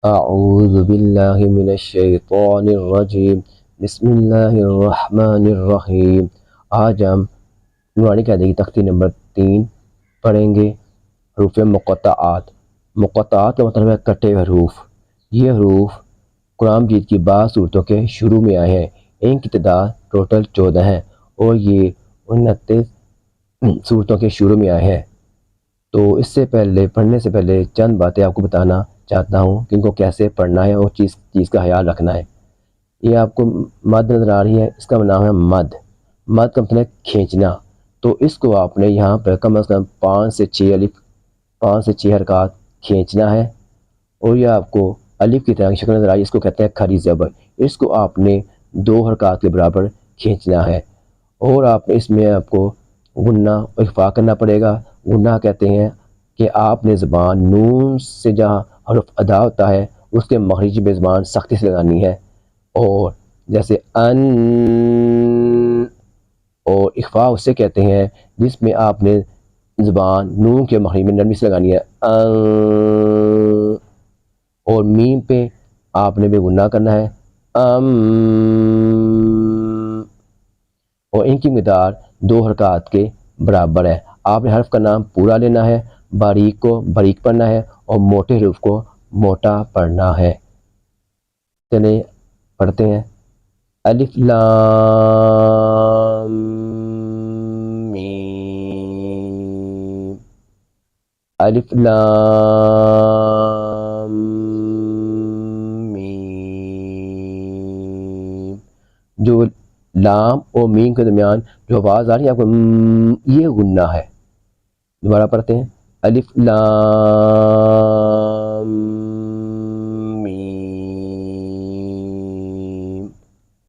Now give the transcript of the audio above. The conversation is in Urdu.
اعوذ باللہ من الشیطان الرجیم بسم اللہ الرحمن الرحیم۔ آج ہم نورانی قاعدے کی تختی نمبر 3 پڑھیں گے۔ حروف مقطعات۔ مقطعات کا مطلب ہے کٹے ہوئے حروف۔ یہ حروف قرآن مجید کی بعض صورتوں کے شروع میں آئے ہیں۔ ان کی تعداد ٹوٹل 14 ہے اور یہ 29 صورتوں کے شروع میں آئے ہیں۔ تو اس سے پہلے پڑھنے سے پہلے چند باتیں آپ کو بتانا چاہتا ہوں کہ ان کو کیسے پڑھنا ہے اور چیز کا خیال رکھنا ہے۔ یہ آپ کو مد نظر آ رہی ہے، اس کا نام ہے مد۔ مد کا مطلب ہے کھینچنا۔ تو اس کو آپ نے یہاں پہ کم از کم 5 سے 6 حرکات کھینچنا ہے، اور یہ آپ کو الف کی طرح کی شکل نظر آئی، اس کو کہتے ہیں کھری زبر۔ اس کو آپ نے 2 حرکات کے برابر کھینچنا ہے، اور آپ اس میں آپ کو غنہ اور اخفا کرنا پڑے گا۔ غنہ کہتے ہیں کہ آپ نے زبان نون سے جہاں حرف ادا ہوتا ہے اس کے مخرج پہ زبان سختی سے لگانی ہے، اور جیسے ان، اور اخفا اسے کہتے ہیں جس میں آپ نے زبان نون کے مخرج میں نرمی سے لگانی ہے، ان، اور میم پہ آپ نے بھی غنہ کرنا ہے، ام، اور ان کی مقدار 2 حرکات کے برابر ہے۔ آپ نے حرف کا نام پورا لینا ہے، باریک کو باریک پڑھنا ہے اور موٹے حروف کو موٹا پڑھنا ہے۔ چلیں پڑھتے ہیں۔ الف لام میم، الف لام میم۔ جو لام اور میم کے درمیان جو آواز آ رہی ہے آپ کو یہ غنہ ہے۔ دوبارہ پڑھتے ہیں۔ الف لام